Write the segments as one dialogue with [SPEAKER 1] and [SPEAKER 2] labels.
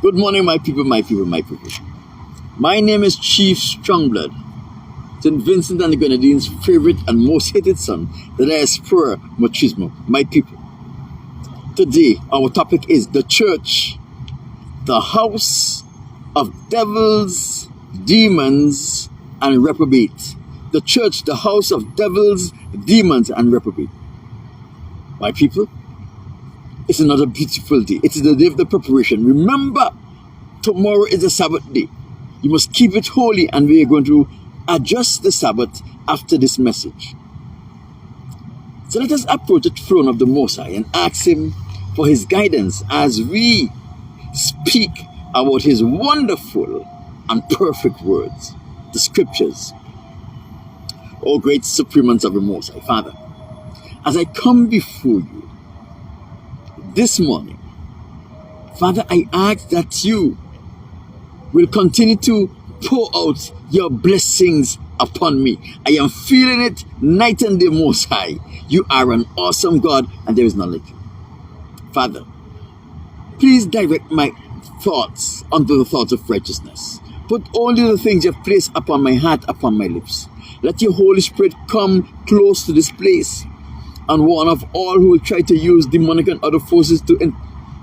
[SPEAKER 1] Good morning, my people, my people, my people. My name is Chief Strongblood, St. Vincent and the Grenadines' favorite and most hated son, the diaspora machismo, my people. Today, our topic is the church, the house of devils, demons, and reprobate. The church, the house of devils, demons, and reprobate. My people, it's another beautiful day. It is the day of the preparation. Remember, tomorrow is the Sabbath day. You must keep it holy, and we are going to adjust the Sabbath after this message. So let us approach the throne of the Most High and ask Him for His guidance as we speak about His wonderful and perfect words, the Scriptures. O great Supreme and Sovereign Most High, Father, as I come before you this morning, Father, I ask that you will continue to pour out your blessings upon me. I am feeling it night and day, Most High. You are an awesome God, and there is none like you. Father, please direct my thoughts unto the thoughts of righteousness. Put only the things you have placed upon my heart, upon my lips. Let your Holy Spirit come close to this place and warn of all who will try to use demonic and other forces to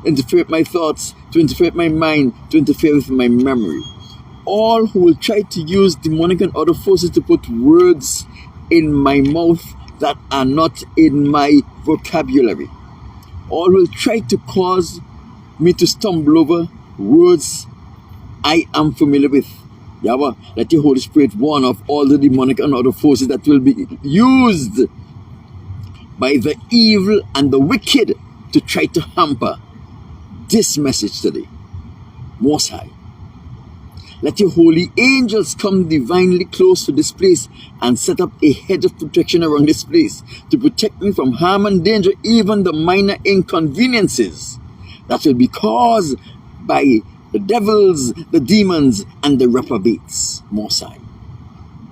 [SPEAKER 1] interfere with my thoughts, to interfere with my mind, to interfere with my memory. All who will try to use demonic and other forces to put words in my mouth that are not in my vocabulary. All will try to cause me to stumble over words I am familiar with. Yahweh, let your Holy Spirit warn of all the demonic and other forces that will be used by the evil and the wicked to try to hamper this message today. Most High, let your holy angels come divinely close to this place and set up a hedge of protection around this place to protect me from harm and danger, even the minor inconveniences that will be caused by the devils, the demons, and the reprobates. Most High,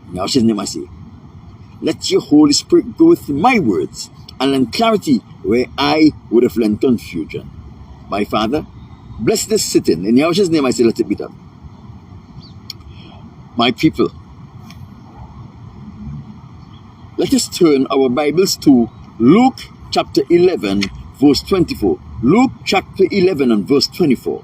[SPEAKER 1] in Yahshua's name I say, let your Holy Spirit go with my words and lend clarity where I would have lent confusion. My Father, bless this sitting. In Yahshua's name I say, let it be done. My people, let us turn our Bibles to Luke chapter 11, verse 24. Luke chapter 11 and verse 24.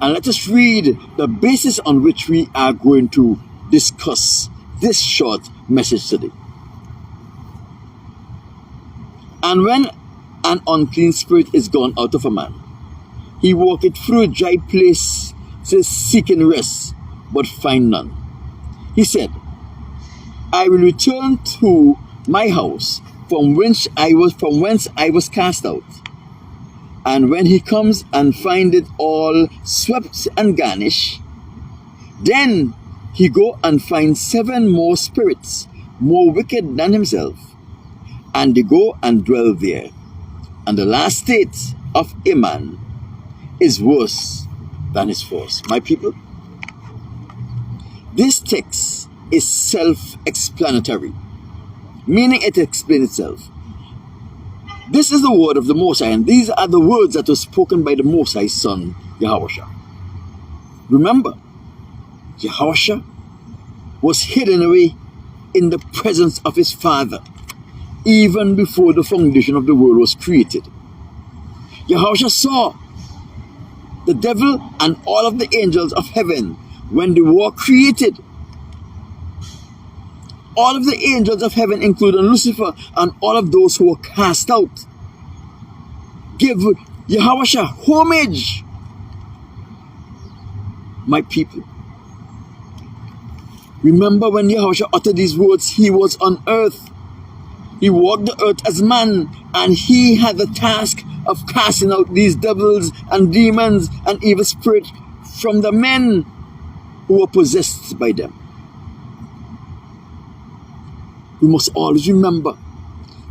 [SPEAKER 1] And let us read the basis on which we are going to discuss this short message today. And when an unclean spirit is gone out of a man, he walketh through dry places seeking rest, but find none. He said, I will return to my house from whence I was cast out. And when he comes and find it all swept and garnished, then he go and find 7 more spirits, more wicked than himself, and they go and dwell there. And the last state of a man is worse than his first. My people, this text is self-explanatory, meaning it explains itself. This is the word of the Most High, and these are the words that were spoken by the Most High's Son, Yahushua. Remember, Yahushua was hidden away in the presence of his Father, even before the foundation of the world was created. Yahushua saw the devil and all of the angels of heaven when they were created. All of the angels of heaven, including Lucifer and all of those who were cast out, give Yahushua homage. My people, remember when Yahushua uttered these words, he was on earth. He walked the earth as man, and he had the task of casting out these devils and demons and evil spirits from the men who were possessed by them. We must always remember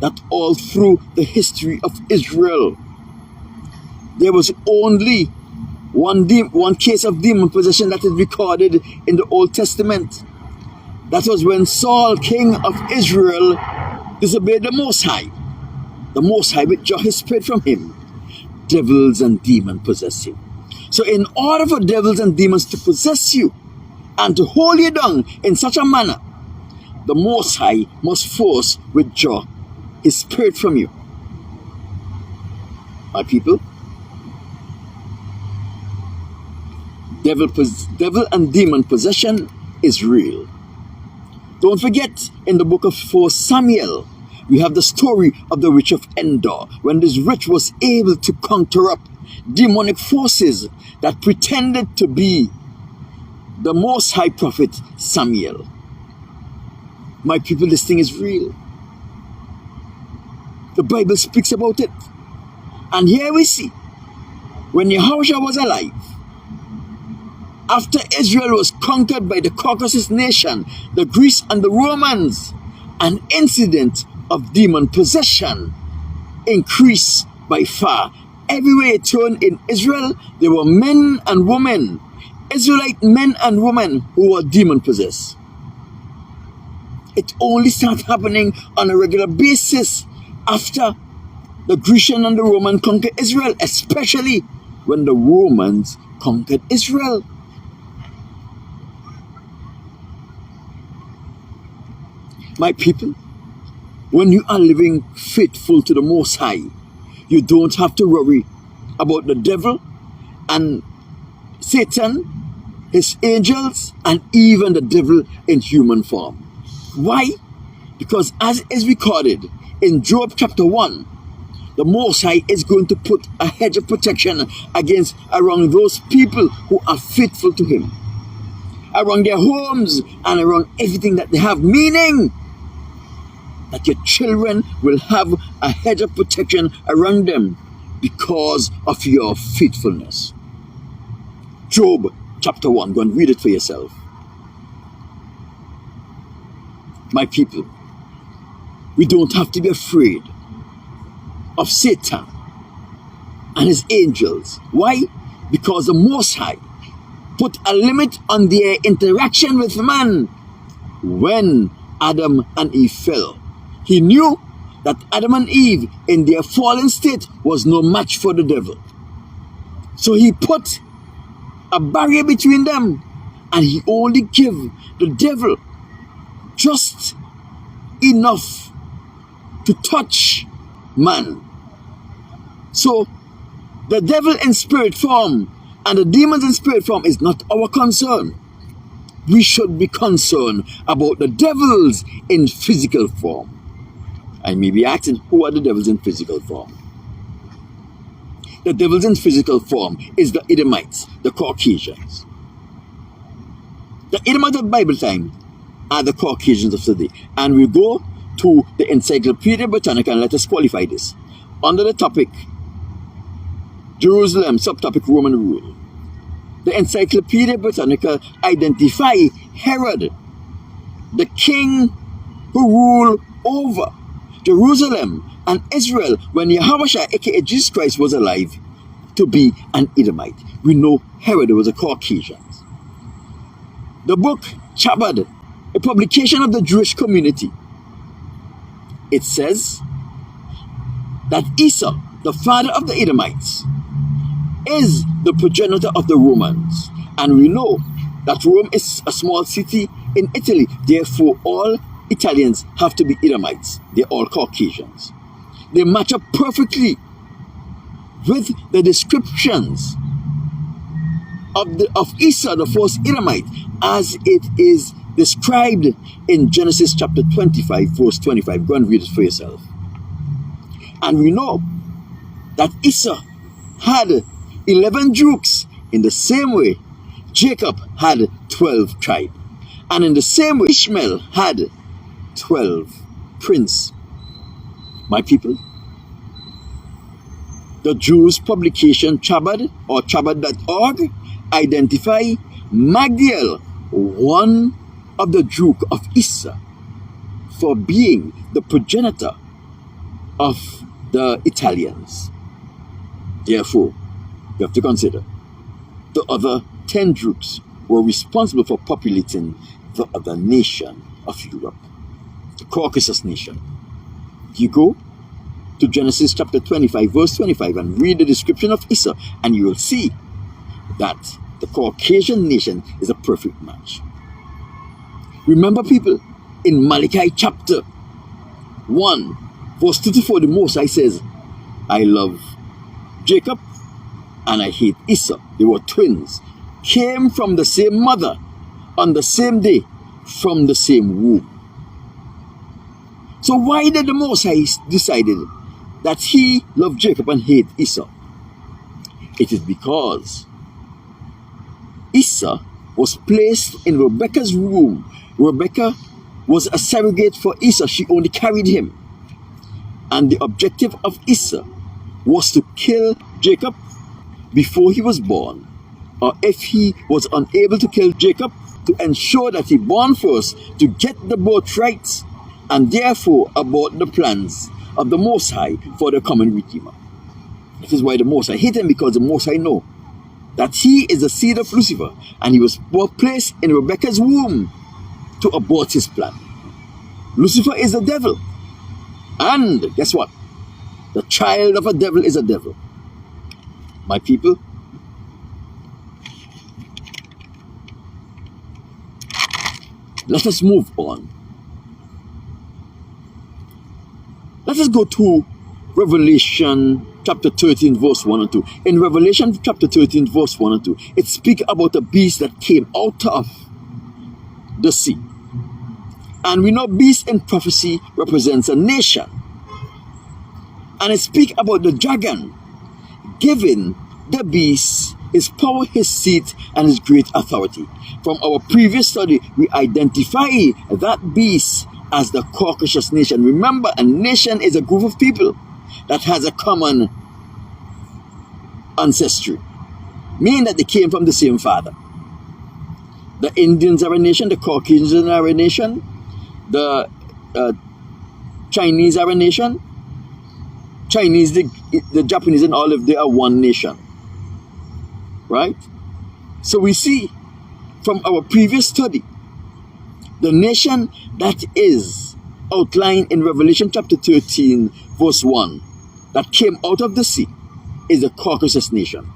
[SPEAKER 1] that all through the history of Israel, there was only one case of demon possession that is recorded in the Old Testament. That was when Saul, king of Israel, disobeyed the Most High. The Most High withdrew his spirit from him. Devils and demons possessed him. So in order for devils and demons to possess you and to hold you down in such a manner, the Most High must force withdraw his spirit from you. My people, devil and demon possession is real. Don't forget, in the book of 1 Samuel, we have the story of the witch of Endor, when this witch was able to conjure up demonic forces that pretended to be the Most High Prophet Samuel. My people, this thing is real. The Bible speaks about it. And here we see, when Yahushua was alive, after Israel was conquered by the Caucasus nation, the Greeks and the Romans, an incident of demon possession increased by far. Everywhere you turn in Israel, there were men and women, Israelite men and women who were demon possessed. It only started happening on a regular basis after the Grecian and the Roman conquered Israel, especially when the Romans conquered Israel. My people, when you are living faithful to the Most High, you don't have to worry about the devil and Satan, his angels, and even the devil in human form. Why? Because as is recorded in Job chapter 1, the Most High is going to put a hedge of protection around those people who are faithful to him, around their homes and around everything that they have, meaning that your children will have a hedge of protection around them because of your faithfulness. Job chapter 1, go and read it for yourself. My people, we don't have to be afraid of Satan and his angels. Why? Because the Most High put a limit on their interaction with man when Adam and Eve fell. He knew that Adam and Eve in their fallen state was no match for the devil. So he put a barrier between them, and he only gave the devil just enough to touch man. So the devil in spirit form and the demons in spirit form is not our concern. We should be concerned about the devils in physical form. I may be asking, who are the devils in physical form? The devils in physical form is the Edomites, the Caucasians. The Edomites of Bible time are the Caucasians of today. And we go to the Encyclopedia Britannica, and let us qualify this. Under the topic, Jerusalem, subtopic Roman rule. The Encyclopedia Britannica identify Herod, the king who ruled over Jerusalem and Israel when Yahushua, aka Jesus Christ, was alive, to be an Edomite. We know Herod was a Caucasian. The book Chabad, a publication of the Jewish community, it says that Esau, the father of the Edomites, is the progenitor of the Romans. And we know that Rome is a small city in Italy. Therefore, all Italians have to be Edomites. They're all Caucasians. They match up perfectly with the descriptions of Esau, the first Edomite, as it is described in Genesis chapter 25, verse 25. Go and read it for yourself. And we know that Esau had 11 dukes. In the same way, Jacob had 12 tribes. And in the same way, Ishmael had 12 princes. My people, the Jews publication Chabad or Chabad.org identify Magdiel, one of the Duke of Issa, for being the progenitor of the Italians. Therefore, you have to consider the other 10 Dukes were responsible for populating the other nation of Europe, the Caucasus nation. You go to Genesis chapter 25, verse 25, and read the description of Esau, and you will see that the Caucasian nation is a perfect match. Remember, people, in Malachi chapter 1, verse 2 to 4, the Most High says, I love Jacob and I hate Esau. They were twins, came from the same mother, on the same day, from the same womb. So why did the Most High decided that he loved Jacob and hate Esau? It is because Esau was placed in Rebekah's womb. Rebekah was a surrogate for Esau. She only carried him. And the objective of Esau was to kill Jacob before he was born. Or if he was unable to kill Jacob, to ensure that he born first, to get the birthright, and therefore abort the plans of the Most High for the common Redeemer. That is why the Most High hate him, because the Most High know that he is the seed of Lucifer, and he was placed in Rebekah's womb to abort his plan. Lucifer is the devil. And guess what? The child of a devil is a devil. My people, let us move on. Let us go to Revelation chapter 13, verse 1 and 2. In Revelation chapter 13, verse 1 and 2, it speaks about a beast that came out of the sea. And we know beast in prophecy represents a nation. And it speaks about the dragon giving the beast his power, his seat, and his great authority. From our previous study, we identify that beast as the Caucasus nation. Remember, a nation is a group of people that has a common ancestry, meaning that they came from the same father. The Indians are a nation, the Caucasians are a nation, the Chinese are a nation, Chinese, the Japanese, and all of them are one nation. Right? So we see from our previous study, the nation that is outlined in Revelation chapter 13, verse 1, that came out of the sea, is the Caucasus nation.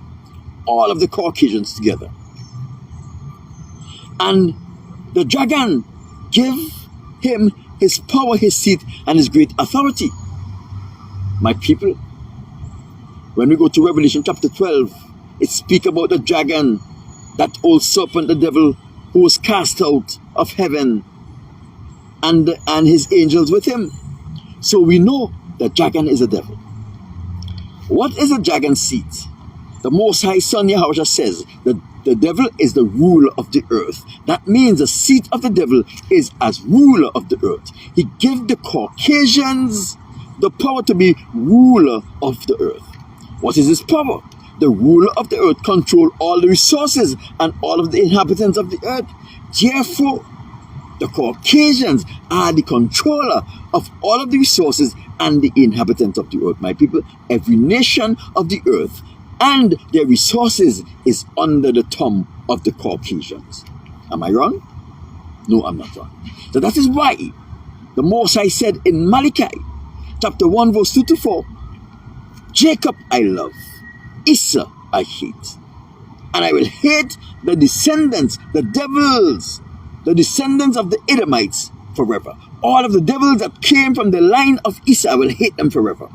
[SPEAKER 1] All of the Caucasians together. And the dragon gave him his power, his seat, and his great authority. My people, when we go to Revelation chapter 12, it speaks about the dragon, that old serpent, the devil, who was cast out of heaven, and his angels with him. So we know the dragon is a devil. What is a dragon's seat? The Most High Son Yahweh says that the devil is the ruler of the earth. That means the seat of the devil is as ruler of the earth. He gave the Caucasians the power to be ruler of the earth. What is his power? The ruler of the earth control all the resources and all of the inhabitants of the earth. Therefore, the Caucasians are the controller of all of the resources and the inhabitants of the earth. My people, every nation of the earth and their resources is under the thumb of the Caucasians. Am I wrong? No, I'm not wrong. So that is why the Most High said in Malachi chapter 1, verse 2 to 4, Jacob I love, Esau I hate. And I will hate the descendants, the devils, the descendants of the Edomites forever. All of the devils that came from the line of Esau, I will hate them forever.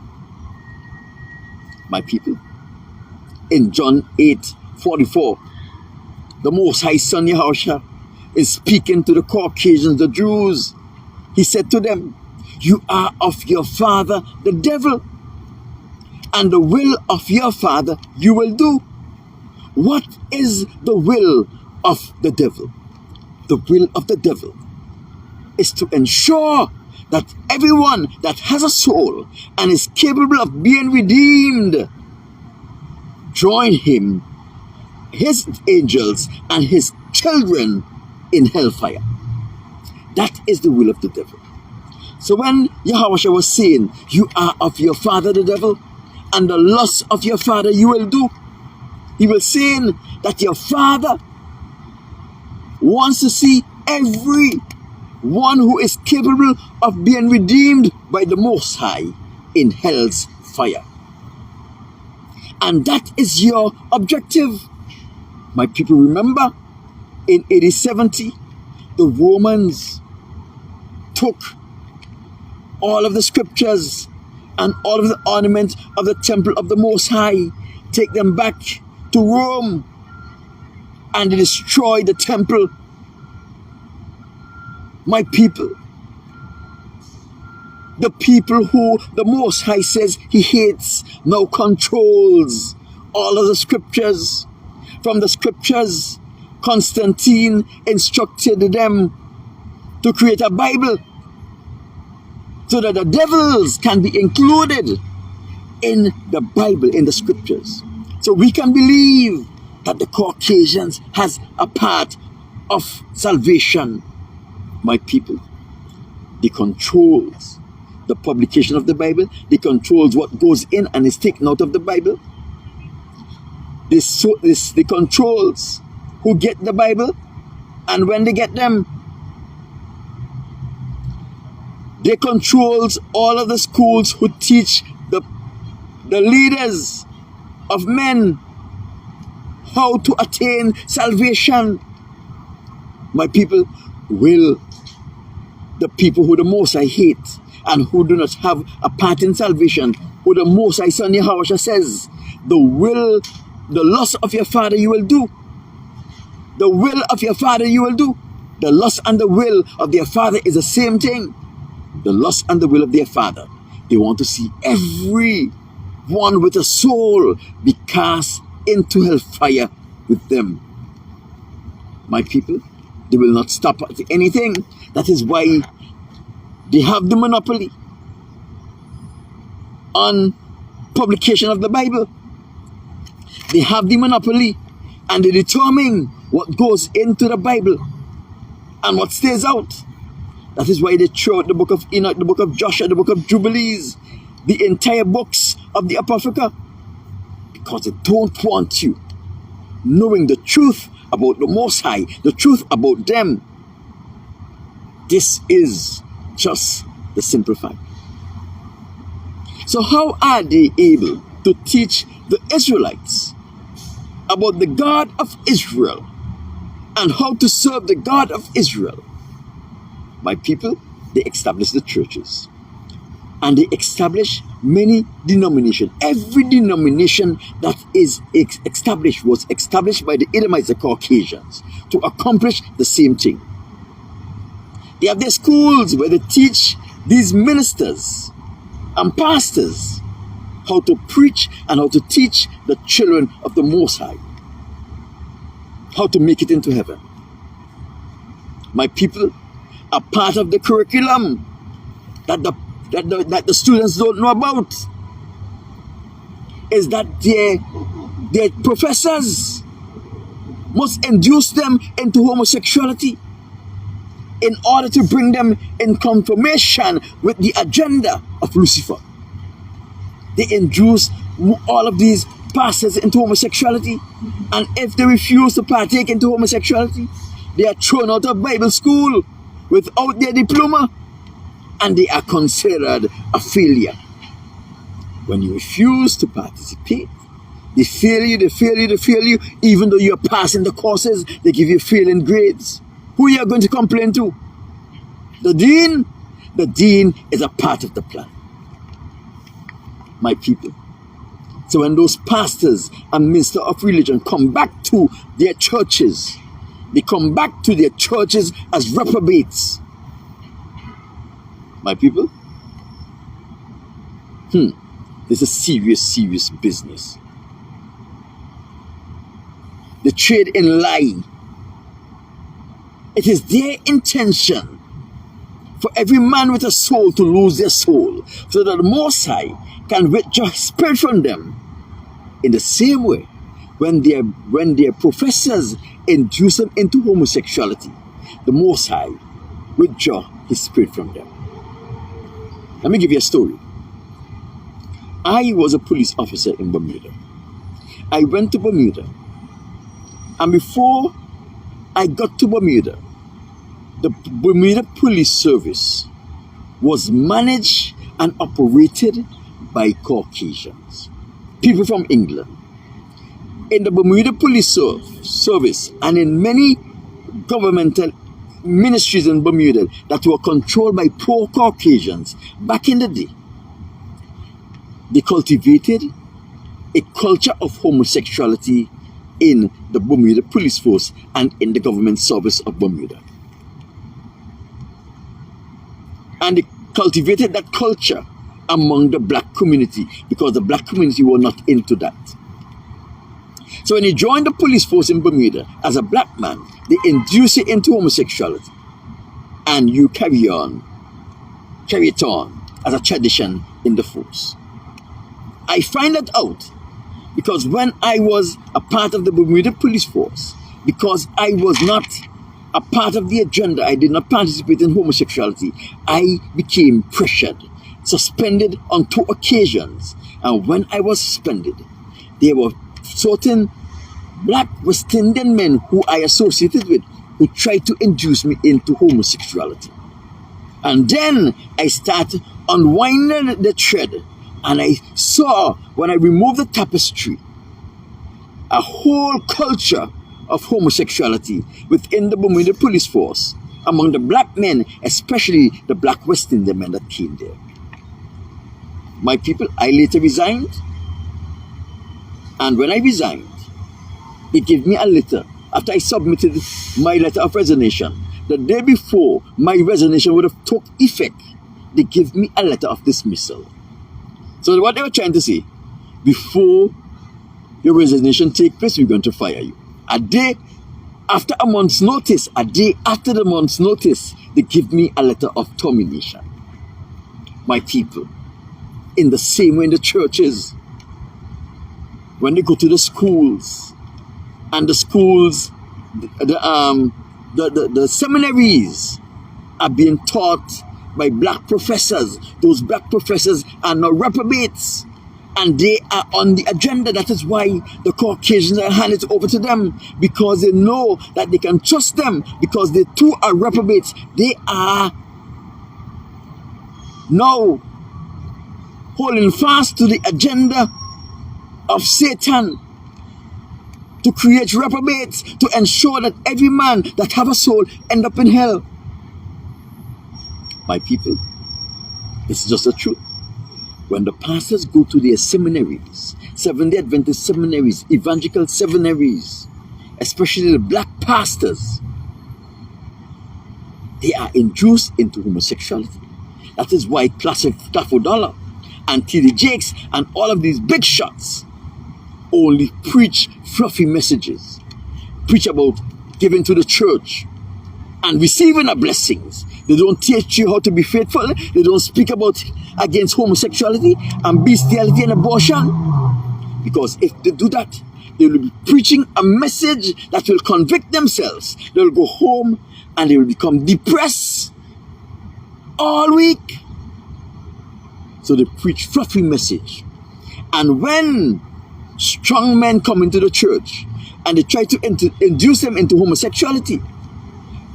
[SPEAKER 1] My people, in John 8:44, the Most High Son Yahushua is speaking to the Caucasians, the Jews. He said to them, you are of your father, the devil, and the will of your father you will do. What is the will of the devil? The will of the devil is to ensure that everyone that has a soul and is capable of being redeemed join him, his angels, and his children in hellfire. That is the will of the devil. So when Yahweh was saying, you are of your father the devil, and the lust of your father you will do, he was saying that your father wants to see every one who is capable of being redeemed by the Most High in hell's fire. And that is your objective. My people, remember in AD 70, the Romans took all of the scriptures and all of the ornaments of the temple of the Most High, take them back to Rome, and they destroyed the temple. My people, the people who the Most High says he hates now controls all of the scriptures. From the scriptures, Constantine instructed them to create a Bible so that the devils can be included in the Bible, in the scriptures. So we can believe that the Caucasians has a part of salvation. My people, they controls the publication of the Bible. They controls what goes in and is taken out of the Bible. They controls who get the Bible and when they get them. They controls all of the schools who teach the leaders of men how to attain salvation. My people, will the people who the Most High hate and who do not have a part in salvation, who the Most High Son Yahweh says, the lust of your father you will do. The will of your father you will do. The lust and the will of their father is the same thing. The lust and the will of their father. They want to see everyone with a soul be cast into hellfire with them. My people, they will not stop at anything. That is why they have the monopoly on publication of the Bible. They have the monopoly and they determine what goes into the Bible and what stays out. That is why they throw out the book of Enoch, the book of Joshua, the book of Jubilees, the entire books of the Apocrypha, because they don't want you knowing the truth about the Most High, the truth about them. This is just the simple fact. So how are they able to teach the Israelites about the God of Israel and how to serve the God of Israel? My people, they establish the churches and they establish many denominations. Every denomination that is established was established by the Edomites, the Caucasians, to accomplish the same thing. They have their schools where they teach these ministers and pastors how to preach and how to teach the children of the Most High how to make it into heaven. My people, a part of the curriculum that the students don't know about is that their professors must induce them into homosexuality in order to bring them in conformation with the agenda of Lucifer. They induce all of these pastors into homosexuality, and if they refuse to partake into homosexuality, they are thrown out of Bible school without their diploma, and they are considered a failure. When you refuse to participate, they fail you, even though you are passing the courses, they give you failing grades. Who you are going to complain to? The dean? The dean is a part of the plan. My people. So when those pastors and ministers of religion come back to their churches, they come back to their churches as reprobates. My people, this is serious business. They trade in lie. It is their intention for every man with a soul to lose their soul, so that the Most High can withdraw his spirit from them. In the same way, when their professors induce them into homosexuality, the Most High withdraw his spirit from them. Let me give you a story. I was a police officer in Bermuda. I went to Bermuda, and before I got to Bermuda, the Bermuda Police Service was managed and operated by Caucasians, people from England. in the Bermuda Police Service and in many governmental ministries in Bermuda that were controlled by poor Caucasians back in the day. They cultivated a culture of homosexuality in the Bermuda Police Force and in the government service of Bermuda. And they cultivated that culture among the black community because the black community were not into that. So when you join the police force in Bermuda as a black man, they induce you into homosexuality and you carry it on as a tradition in the force. I find that out because when I was a part of the Bermuda police force, because I was not a part of the agenda, I did not participate in homosexuality, I became pressured, suspended on 2 occasions. And when I was suspended, there were certain black West Indian men who I associated with who tried to induce me into homosexuality. And then I started unwinding the thread, and I saw, when I removed the tapestry, a whole culture of homosexuality within the Bermuda police force among the black men, especially the black West Indian men that came there. My people, I later resigned, and when I resigned, they gave me a letter after I submitted my letter of resignation. The day before my resignation would have took effect, they gave me a letter of dismissal. So what they were trying to say, before your resignation take place, we're going to fire you. A day after a month's notice, a day after the month's notice, they give me a letter of termination. My people, in the same way in the churches, when they go to the schools, and the schools, the seminaries are being taught by black professors. Those black professors are now reprobates, and they are on the agenda. That is why the Caucasians are handed over to them, because they know that they can trust them, because they too are reprobates. They are now holding fast to the agenda of Satan to create reprobates, to ensure that every man that have a soul end up in hell. My people, it's just the truth. When the pastors go to their seminaries, Seventh-day Adventist seminaries, evangelical seminaries, especially the black pastors, they are induced into homosexuality. That is why Clifford Dollar and T.D. Jakes and all of these big shots only preach fluffy messages, preach about giving to the church and receiving the blessings. They don't teach you how to be faithful. They don't speak about against homosexuality and bestiality and abortion. Because if they do that, they will be preaching a message that will convict themselves. They will go home and they will become depressed all week. So they preach fluffy message. And when strong men come into the church and they try to induce them into homosexuality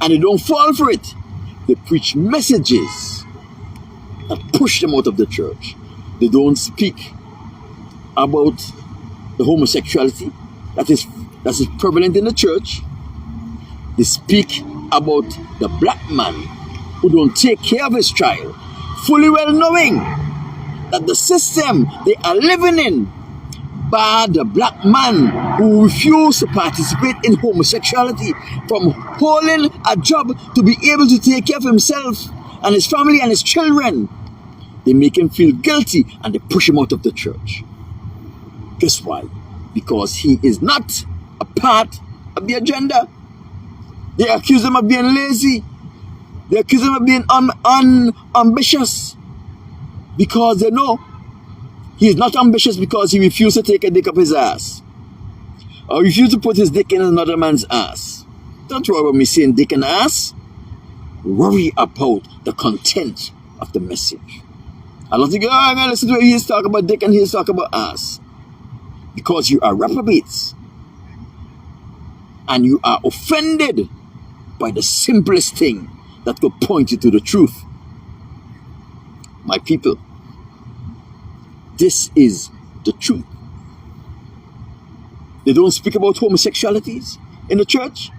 [SPEAKER 1] and they don't fall for it, they preach messages that push them out of the church. They don't speak about the homosexuality that is prevalent in the church. They speak about the black man who don't take care of his child, fully well knowing that the system they are living in by the black man who refuse to participate in homosexuality, from holding a job to be able to take care of himself and his family and his children. They make him feel guilty and they push him out of the church. Guess why? Because he is not a part of the agenda. They accuse him of being lazy. They accuse him of being unambitious, because they know he is not ambitious because he refused to take a dick up his ass, or refused to put his dick in another man's ass. Don't worry about me saying dick and ass. Worry about the content of the message. I don't think, oh, I'm going to listen to he's talking about dick and he's talking about ass. Because you are reprobates. And you are offended by the simplest thing that could point you to the truth. My people, this is the truth. They don't speak about homosexualities in the church.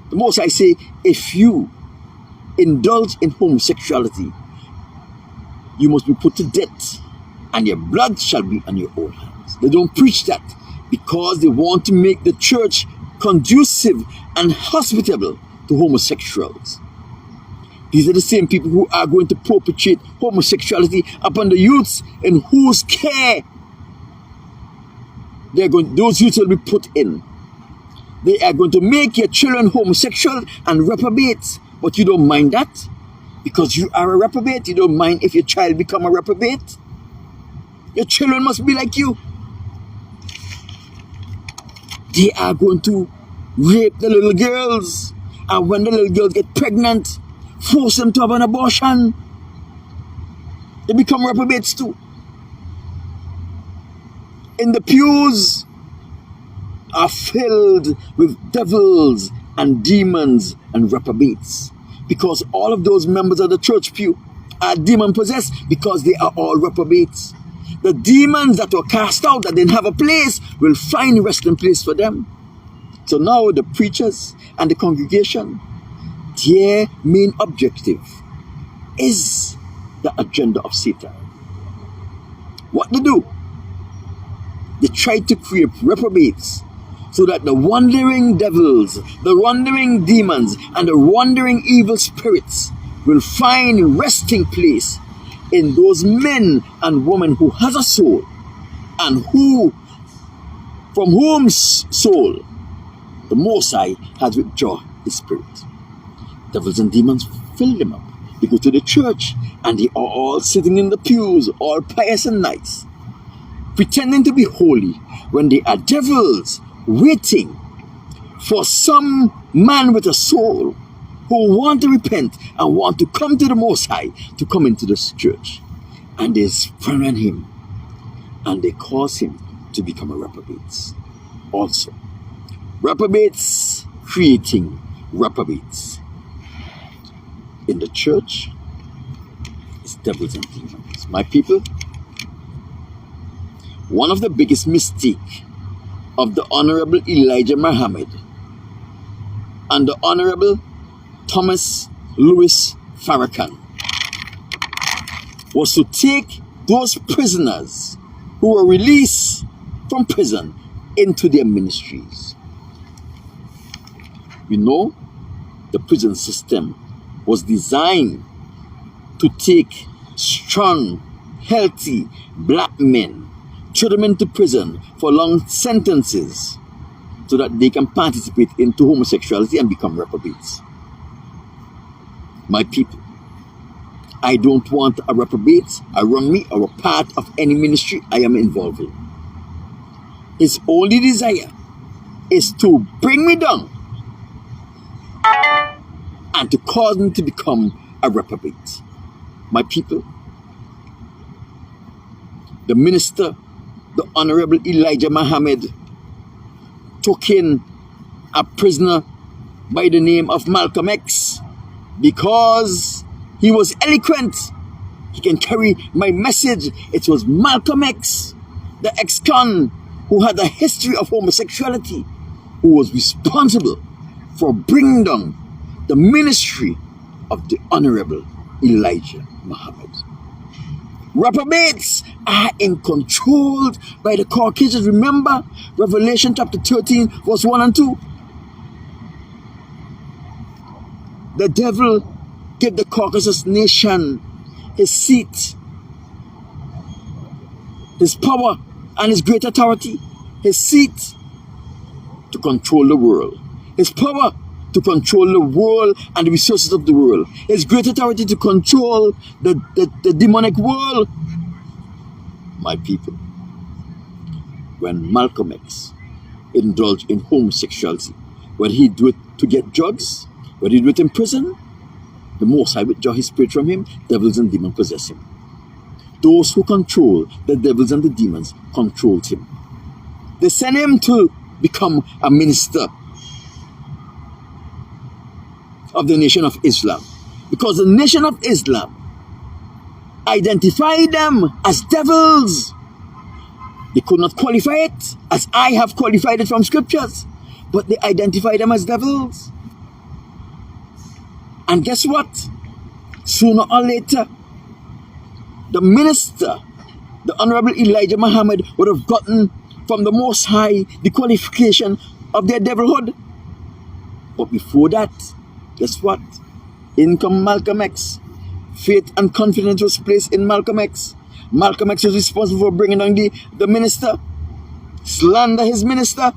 [SPEAKER 1] The most I say, if you indulge in homosexuality, you must be put to death, and your blood shall be on your own hands. They don't preach that because they want to make the church conducive and hospitable to homosexuals. These are the same people who are going to perpetrate homosexuality upon the youths in whose care those youths will be put in. They are going to make your children homosexual and reprobates, but you don't mind that because you are a reprobate. You don't mind if your child become a reprobate. Your children must be like you. They are going to rape the little girls, and when the little girls get pregnant, force them to have an abortion. They become reprobates too. In the pews are filled with devils and demons and reprobates, because all of those members of the church pew are demon possessed, because they are all reprobates. The demons that were cast out, that didn't have a place, will find a resting place for them. So now the preachers and the congregation, their main objective is the agenda of Satan. What they do? They try to create reprobates so that the wandering devils, the wandering demons, and the wandering evil spirits will find resting place in those men and women who has a soul, and from whom's soul the Most High has withdrawn his spirit. Devils and demons fill them up. They go to the church and they are all sitting in the pews, all pious and nice, pretending to be holy, when they are devils waiting for some man with a soul who want to repent and want to come to the Most High, to come into this church. And they spring on him and they cause him to become a reprobate. Also, reprobates creating reprobates. In the church, it's devils and demons. My people, one of the biggest mistakes of the Honorable Elijah Muhammad and the Honorable Thomas Louis Farrakhan was to take those prisoners who were released from prison into their ministries. We know the prison system was designed to take strong, healthy black men, throw them into prison for long sentences so that they can participate into homosexuality and become reprobates. My people, I don't want a reprobate around me or a part of any ministry I am involved in. His only desire is to bring me down and to cause me to become a reprobate. My people, the minister, the Honorable Elijah Muhammad, took in a prisoner by the name of Malcolm X because he was eloquent. He can carry my message. It was Malcolm X, the ex-con who had a history of homosexuality, who was responsible for bringing down the ministry of the Honorable Elijah Muhammad. Reprobates are controlled by the Caucasians. Remember Revelation chapter 13 verse 1 and 2. The devil gave the Caucasus nation his seat, his power and his great authority, his seat to control the world, his power to control the world and the resources of the world, his great authority to control the demonic world. My people, when Malcolm X indulged in homosexuality, whether he do it to get drugs, whether he do it in prison, the Most High withdraw his spirit from him, devils and demons possess him. Those who control the devils and the demons controlled him. They sent him to become a minister of the Nation of Islam, because the Nation of Islam identify them as devils. They could not qualify it as I have qualified it from scriptures, but they identify them as devils. And guess what? Sooner or later, the minister, the Honorable Elijah Muhammad, would have gotten from the Most High the qualification of their devilhood. But before that, guess what? In come Malcolm X. Faith and confidence was placed in Malcolm X. Malcolm X was responsible for bringing down the minister, slander his minister,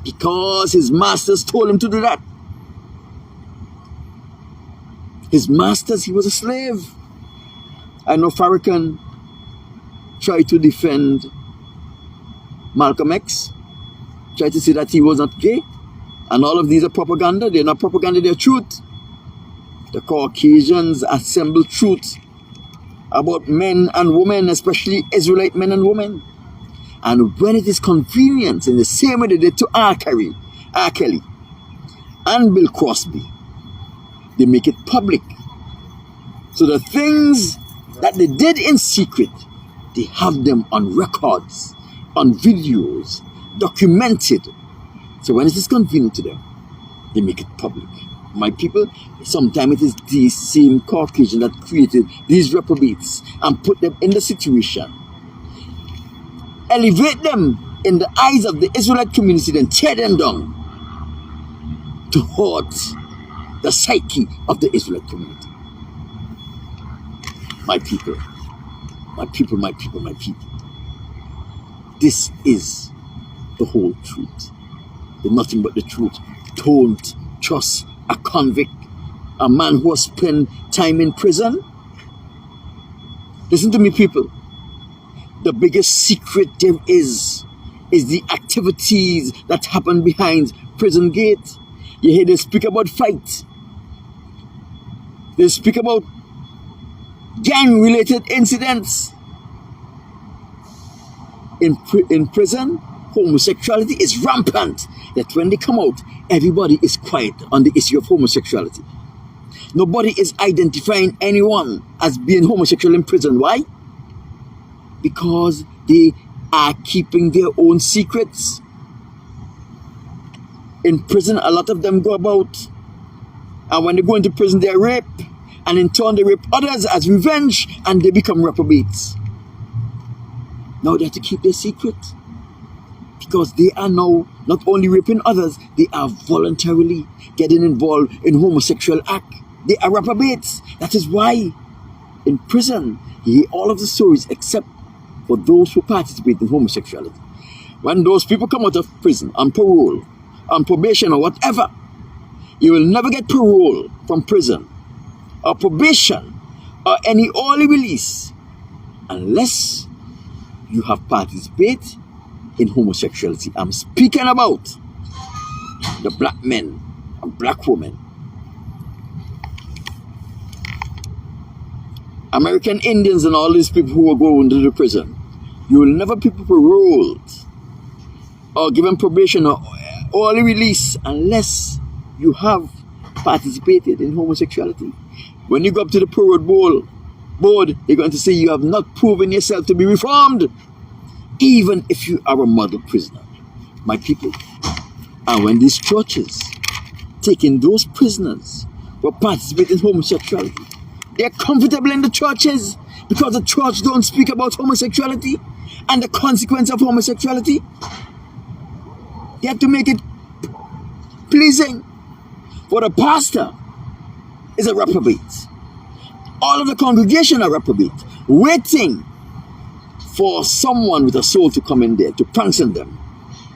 [SPEAKER 1] because his masters told him to do that. His masters, he was a slave. I know Farrakhan tried to defend Malcolm X, tried to say that he was not gay, and all of these are propaganda. They're not propaganda, they're truth. The Caucasians assemble truth about men and women, especially Israelite men and women. And when it is convenient, in the same way they did to R. Kelly and Bill Crosby, they make it public. So the things that they did in secret, they have them on records, on videos, documented. So when it is convenient to them, they make it public. My people, sometimes it is these same Caucasians that created these reprobates and put them in the situation, elevate them in the eyes of the Israelite community, then tear them down to hurt the psyche of the Israelite community. My people, my people, my people, my people. This is the whole truth. There's nothing but the truth. Don't trust a convict, a man who has spent time in prison. Listen to me, people. The biggest secret there is the activities that happen behind prison gate. You hear they speak about fight. They speak about gang-related incidents. In prison, homosexuality is rampant. That when they come out, everybody is quiet on the issue of homosexuality. Nobody is identifying anyone as being homosexual in prison. Why? Because they are keeping their own secrets. In prison, a lot of them go about, and when they go into prison, they are raped, and in turn they rape others as revenge, and they become reprobates. Now they have to keep their secret, because they are now not only raping others, they are voluntarily getting involved in homosexual act. They are reprobates. That is why in prison you hear all of the stories except for those who participate in homosexuality. When those people come out of prison on parole, on probation or whatever, you will never get parole from prison or probation or any early release unless you have participated in homosexuality. I'm speaking about the black men and black women, American Indians, and all these people who are going to the prison. You will never be paroled or given probation or early release unless you have participated in homosexuality. When you go up to the parole board, they're going to say you have not proven yourself to be reformed, even if you are a model prisoner. My people, and when these churches taking those prisoners who participate in homosexuality, they're comfortable in the churches because the church don't speak about homosexuality and the consequence of homosexuality. They have to make it pleasing. For the pastor is a reprobate. All of the congregation are reprobate, waiting for someone with a soul to come in there to sanction them.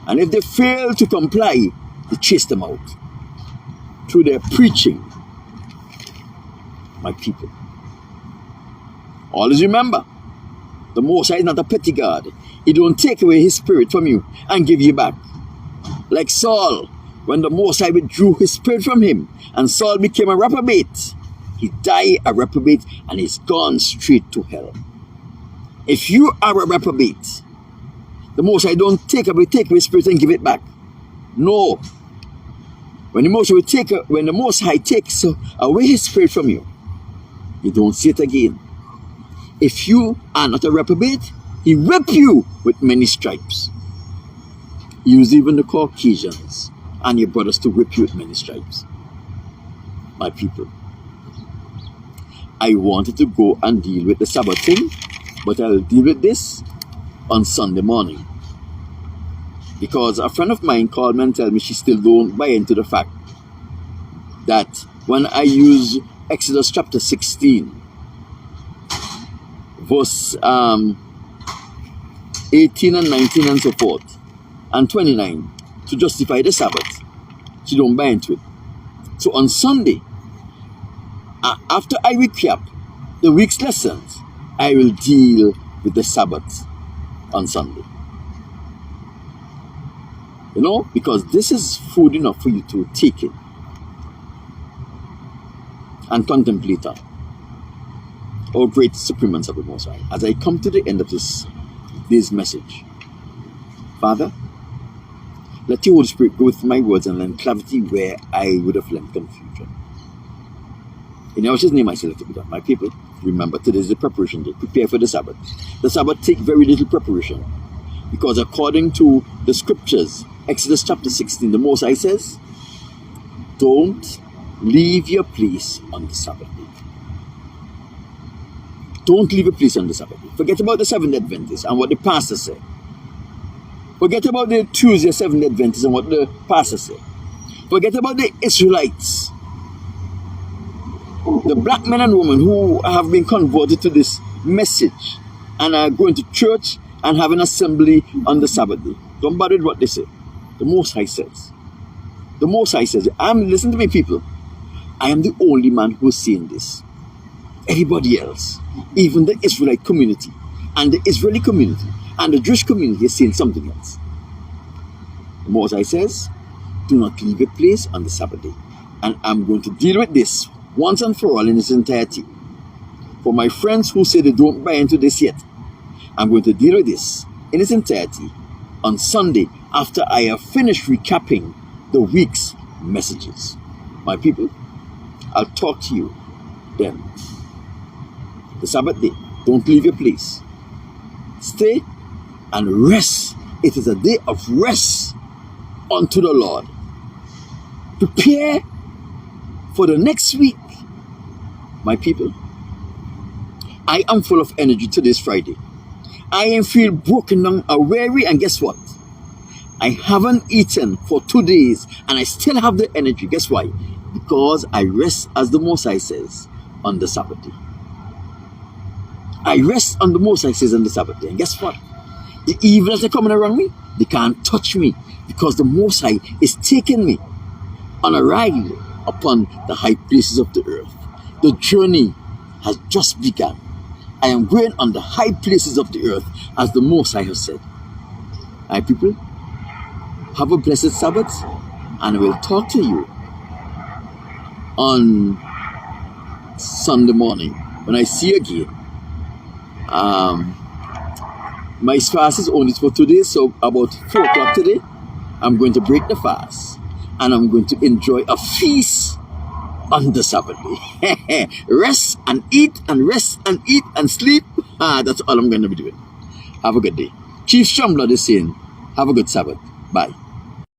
[SPEAKER 1] And if they fail to comply, they chase them out through their preaching. My people, always remember, the Most High is not a petty God. He don't take away his spirit from you and give you back. Like Saul, when the Most High withdrew his spirit from him and Saul became a reprobate, he died a reprobate and he's gone straight to hell. If you are a reprobate, the Most High don't take away spirit and give it back. No. When the Most High takes away his spirit from you, you don't see it again. If you are not a reprobate, He whipped you with many stripes. He used even the Caucasians and your brothers to whip you with many stripes. My people, I wanted to go and deal with the Sabbath thing, but I'll deal with this on Sunday morning. Because a friend of mine called me and told me she still don't buy into the fact that when I use Exodus chapter 16, verse 18 and 19 and so forth, and 29, to justify the Sabbath, she don't buy into it. So on Sunday, after I recap the week's lessons, I will deal with the Sabbath on Sunday. You know, because this is food enough for you to take it and contemplate on. Oh, great supremacy of the Most High. As I come to the end of this message, Father, let your Holy Spirit go with my words and lend clarity where I would have lent confusion. In Yahshua's name I say let it be done. My people, remember today is the preparation day. Prepare for the Sabbath. The Sabbath take very little preparation, because according to the scriptures, Exodus chapter 16, the Most High says, don't leave your place on the Sabbath day. Don't leave a place on the Sabbath day. Forget about the Seventh-day Adventists and what the pastor said. Forget about the Tuesday Seventh-day Adventists and what the pastor said. Forget about the Israelites, the black men and women who have been converted to this message and are going to church and have an assembly on the Sabbath day. Don't bother with what they say. The Most High says. The Most High says, listen to me, people. I am the only man who is saying this. Everybody else, even the Israelite community and the Israeli community and the Jewish community is saying something else. The Most High says, do not leave a place on the Sabbath day. And I'm going to deal with this once and for all in its entirety. For my friends who say they don't buy into this yet, I'm going to deal with this in its entirety on Sunday after I have finished recapping the week's messages. My people, I'll talk to you then. The Sabbath day, don't leave your place. Stay and rest. It is a day of rest unto the Lord. Prepare for the next week. My people, I am full of energy today's Friday. I am feel broken down and weary, and guess what? I haven't eaten for 2 days and I still have the energy. Guess why? Because I rest, as the Most High says, on the Sabbath day. I rest on the Most High says on the Sabbath day. And guess what? The evil that are coming around me, they can't touch me, because the Most High is taking me on a ride upon the high places of the earth. The journey has just begun. I am going on the high places of the earth, as the Most High has said. My people, have a blessed Sabbath, and I will talk to you on Sunday morning when I see you again. My fast is only for today, so about 4 o'clock today, I'm going to break the fast, and I'm going to enjoy a feast on the Sabbath day. Rest and eat and rest and eat and sleep. That's all I'm going to be doing. Have a good day. Chief Stromblad is saying, have a good Sabbath. Bye.